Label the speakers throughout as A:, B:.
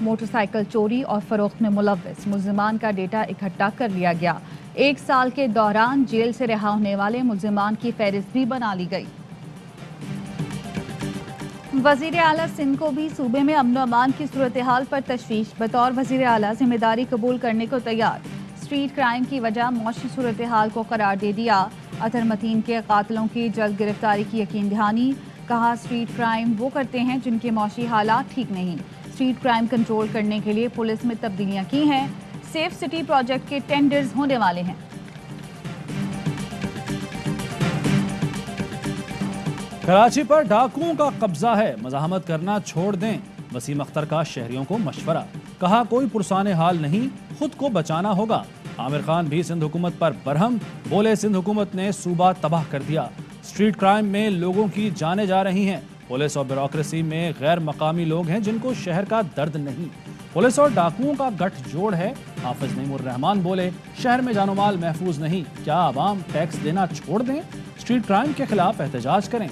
A: Motor cycle چوری اور فروخت میں ملوث ملزمان کا ڈیٹا اکٹھا کر لیا گیا۔ 1 سال کے دوران جیل سے رہا ہونے والے ملزمان کی فہرست بھی بنا لی گئی۔ وزیر اعلیٰ سندھ کو بھی صوبے میں امن و امان کی صورتحال پر تشویش، بطور وزیر اعلیٰ ذمہ داری قبول کرنے کو تیار۔ اسٹریٹ کرائم کی وجہ معاشی صورتحال کو قرار دے دیا۔ اطہر متین کے قاتلوں کی جلد گرفتاری کی یقین دہانی، کہا اسٹریٹ کرائم وہ کرتے ہیں جن کے معاشی حالات ٹھیک نہیں۔ اسٹریٹ کرائم کنٹرول کرنے کے لیے پولیس میں تبدیلیاں کی ہیں۔ سیف سٹی پروجیکٹ کے ٹینڈرز ہونے والے ہیں۔
B: کراچی پر ڈاکوؤں کا قبضہ ہے، مزاحمت کرنا چھوڑ دیں، وسیم اختر کا شہریوں کو مشورہ، کہا کوئی پرسان حال نہیں، خود کو بچانا ہوگا۔ عامر خان بھی سندھ حکومت پر برہم، بولے سندھ حکومت نے صوبہ تباہ کر دیا، اسٹریٹ کرائم میں لوگوں کی جانیں جا رہی ہیں، پولیس اور بیوروکریسی میں غیر مقامی لوگ ہیں جن کو شہر کا درد نہیں، پولیس اور ڈاکوؤں کا گٹھ جوڑ ہے۔ حافظ نعیم الرحمان بولے شہر میں جان و مال محفوظ نہیں، کیا عوام ٹیکس دینا چھوڑ دیں، اسٹریٹ کرائم کے خلاف احتجاج کریں۔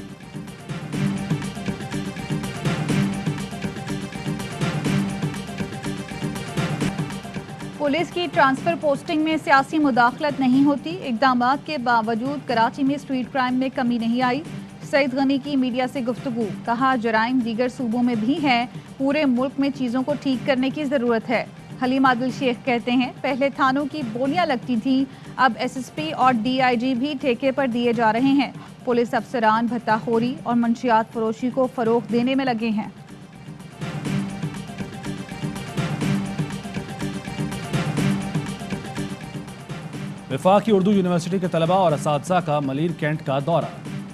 A: پولیس کی ٹرانسفر پوسٹنگ میں سیاسی مداخلت نہیں ہوتی، اقدامات کے باوجود کراچی میں اسٹریٹ کرائم میں کمی نہیں آئی۔ سعید غنی کی میڈیا سے گفتگو، کہا جرائم دیگر صوبوں میں بھی ہیں، پورے ملک میں چیزوں کو ٹھیک کرنے کی ضرورت ہے۔ حلیم عادل شیخ کہتے ہیں پہلے تھانوں کی بولیاں لگتی تھیں، اب ایس ایس پی اور ڈی آئی جی بھی ٹھیکے پر دیے جا رہے ہیں، پولیس افسران بھتہ خوری اور منشیات فروشی کو فروغ دینے میں لگے ہیں۔
B: وفاقی اردو یونیورسٹی کے طلباء اور اساتذہ کا ملیر کینٹ کا دورہ،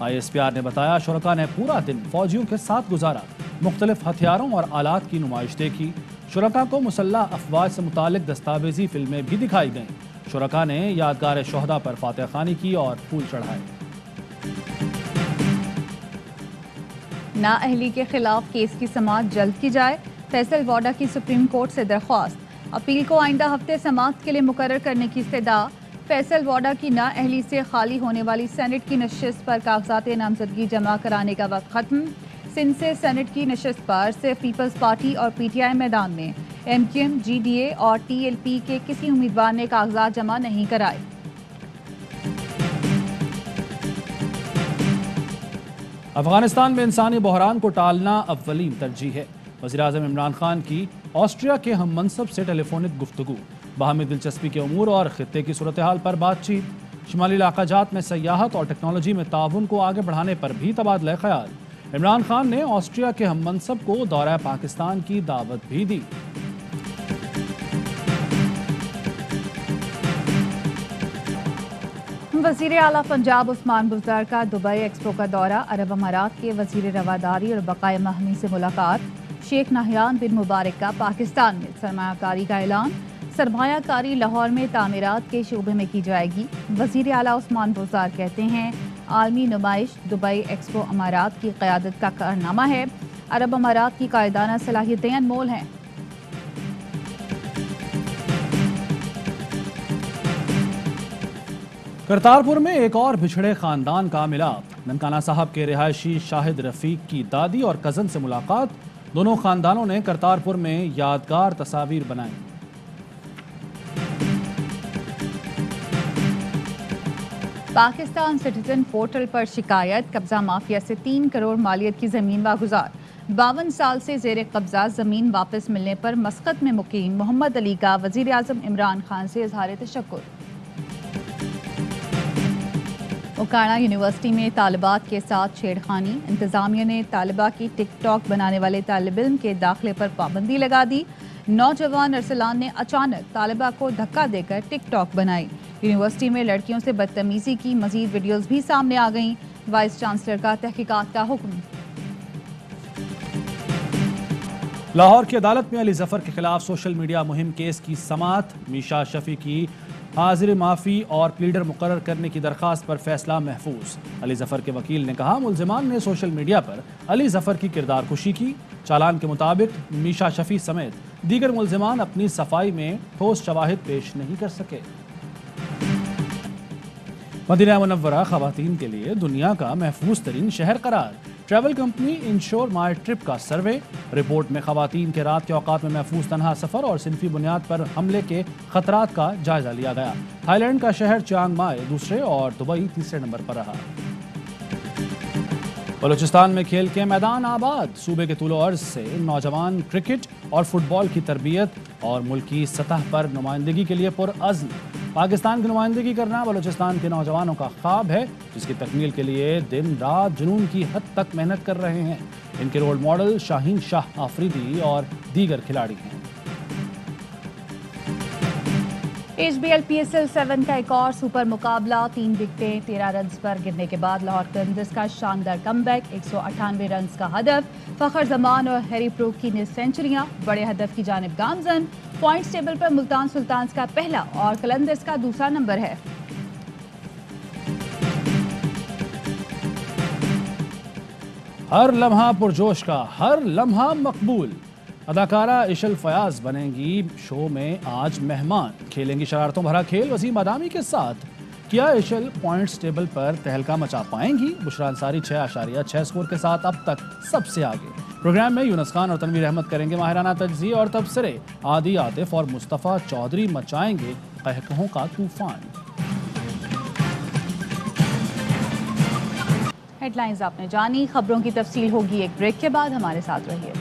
B: آئی ایس پی آر نے بتایا شرکاء نے پورا دن فوجیوں کے ساتھ گزارا، مختلف ہتھیاروں اور آلات کی نمائش دیکھی، شرکاء کو مسلح افواج سے متعلق دستاویزی فلمیں بھی دکھائی گئیں، شرکاء نے یادگار شہداء پر فاتح خوانی کی اور پھول چڑھائے۔
A: نااہلی کے خلاف کیس کی سماعت جلد کی جائے، فیصل واڈا کی سپریم کورٹ سے درخواست، اپیل کو آئندہ ہفتے سماعت کے لیے مقرر کرنے کی استدعا۔ فیصل واڈا کی نااہلی سے خالی ہونے والی سینٹ کی نشست پر کاغذات نامزدگی جمع کرانے کا وقت ختم، سندھ سے سینٹ کی نشست پر صرف پیپلز پارٹی اور پی ٹی آئی میدان میں، M Q M, G D A اور ٹی ایل پی کے کسی امیدوار نے کاغذات جمع نہیں کرائے۔
B: افغانستان میں انسانی بحران کو ٹالنا اولین ترجیح ہے، وزیراعظم عمران خان کی آسٹریا کے ہم منصب سے ٹیلی فونک گفتگو، باہمی دلچسپی کے امور اور خطے کی صورتحال پر بات چیت، شمالی علاقہ جات میں سیاحت اور ٹیکنالوجی میں تعاون کو آگے بڑھانے پر بھی تبادلہ خیال۔ عمران خان نے آسٹریا کے ہم منصب کو دورہ پاکستان کی دعوت بھی دی۔
A: وزیر اعلیٰ پنجاب عثمان بزدار کا دبئی ایکسپو کا دورہ، عرب امارات کے وزیر رواداری اور بقائے محمی سے ملاقات، شیخ نہیان بن مبارک کا پاکستان میں سرمایہ کاری کا اعلان، سرمایہ کاری لاہور میں تعمیرات کے شعبے میں کی جائے گی۔ وزیر اعلیٰ عثمان بزدار کہتے ہیں عالمی نمائش دبئی ایکسپو امارات کی قیادت کا کارنامہ ہے، عرب امارات کی قائدانہ صلاحیتیں انمول ہیں۔
B: کرتارپور میں ایک اور بچھڑے خاندان کا ملاپ، ننکانہ صاحب کے رہائشی شاہد رفیق کی دادی اور کزن سے ملاقات، دونوں خاندانوں نے کرتارپور میں یادگار تصاویر بنائیں۔
A: پاکستان سٹیزن پورٹل پر شکایت، قبضہ مافیا سے 3 کروڑ مالیت کی زمین واگزار، 52 سال سے زیر قبضہ زمین واپس ملنے پر مسقط میں مقیم محمد علی کا وزیر اعظم عمران خان سے اظہار تشکر۔ اوکاڑا یونیورسٹی میں طالبات کے ساتھ چھیڑخانی، انتظامیہ نے طالبہ کی ٹک ٹاک بنانے والے طالب علم کے داخلے پر پابندی لگا دی، نوجوان ارسلان نے اچانک طالبہ کو دھکا دے کر ٹک ٹاک بنائی، یونیورسٹی میں لڑکیوں سے بدتمیزی کی مزید ویڈیوز بھی سامنے آ گئیں، وائس چانسلر کا تحقیقات کا حکم۔
B: لاہور کی عدالت میں علی ظفر کے خلاف سوشل میڈیا مہم کیس کی سماعت، میشا شفیع کی حاضر معافی اور پلیڈر مقرر کرنے کی درخواست پر فیصلہ محفوظ، علی ظفر کے وکیل نے کہا ملزمان نے سوشل میڈیا پر علی ظفر کی کردار کشی کی، چالان کے مطابق میشا شفیع سمیت دیگر ملزمان اپنی صفائی میں ٹھوس شواہد پیش نہیں کر سکے۔ مدینہ منورہ خواتین کے لیے دنیا کا محفوظ ترین شہر قرار، ٹریول کمپنی انشور مائی ٹرپ کا سروے، رپورٹ میں خواتین کے رات کے اوقات میں محفوظ تنہا سفر اور صنفی بنیاد پر حملے کے خطرات کا جائزہ لیا گیا۔ تھائی لینڈ کا شہر چیانگ مائی دوسرے اور دبئی تیسرے نمبر پر رہا۔ بلوچستان میں کھیل کے میدان آباد، صوبے کے طول و عرض سے نوجوان کرکٹ اور فٹ بال کی تربیت اور ملکی سطح پر نمائندگی کے لیے پرعزم۔ پاکستان کی نمائندگی کرنا بلوچستان کے نوجوانوں کا خواب ہے، جس کی تکمیل کے لیے دن رات جنون کی حد تک محنت کر رہے ہیں۔ ان کے رول ماڈل شاہین شاہ آفریدی اور دیگر کھلاڑی ہیں۔
A: HBL PSL 7 کا ایک اور سپر مقابلہ، 3 وکٹیں 13 رنز پر گرنے کے بعد لاہور قلندرز کا شاندار کم بیک، 198 رنز کا ہدف، فخر زمان اور ہیری بروک کی نصف سینچریاں، بڑے ہدف کی جانب گامزن۔ پوائنٹس ٹیبل پر ملتان سلطانز کا پہلا اور قلندرز کا دوسرا نمبر ہے۔
B: ہر لمحہ پرجوش کا، ہر لمحہ مقبول، اداکارہ اشل فیاض بنیں گی شو میں آج مہمان، کھیلیں گی شرارتوں بھرا کھیل وسیم ادامی کے ساتھ۔ کیا اشل پوائنٹس ٹیبل پر تہلکہ مچا پائیں گی؟ بشرا انصاری 6.6 سکور کے ساتھ اب تک سب سے آگے۔ پروگرام میں یونس خان اور تنویر احمد کریں گے ماہرانہ تجزیے اور تبصرے، عادی عاطف اور مصطفیٰ چودھری مچائیں گے قہقہوں کا طوفان۔
A: ہیڈ لائنز آپ نے جانی، خبروں کی تفصیل ہوگی ایک بریک کے بعد، ہمارے ساتھ رہیے۔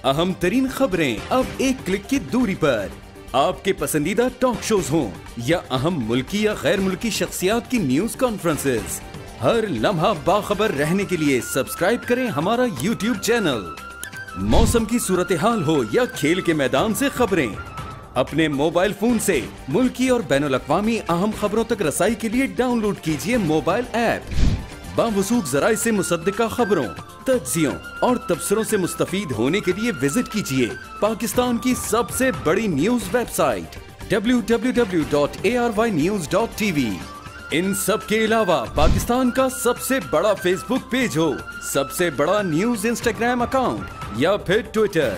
C: اہم ترین خبریں اب ایک کلک کی دوری پر، آپ کے پسندیدہ ٹاک شوز ہوں یا اہم ملکی یا غیر ملکی شخصیات کی نیوز کانفرنسز، ہر لمحہ باخبر رہنے کے لیے سبسکرائب کریں ہمارا یوٹیوب چینل۔ موسم کی صورتحال ہو یا کھیل کے میدان سے خبریں، اپنے موبائل فون سے ملکی اور بین الاقوامی اہم خبروں تک رسائی کے لیے ڈاؤن لوڈ کیجیے موبائل ایپ۔ باوثوق ذرائع سے مصدقہ خبروں، تجزیوں اور تبصروں سے مستفید ہونے کے لیے وزٹ کیجیے پاکستان کی سب سے بڑی نیوز ویب سائٹ www.arYnews.tv۔ ان سب کے علاوہ پاکستان کا سب سے بڑا فیس بک پیج ہو، سب سے بڑا نیوز انسٹاگرام اکاؤنٹ یا پھر ٹویٹر،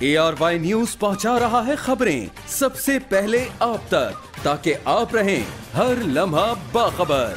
C: ARY نیوز پہنچا رہا ہے خبریں سب سے پہلے آپ تک، تاکہ آپ رہیں ہر لمحہ باخبر۔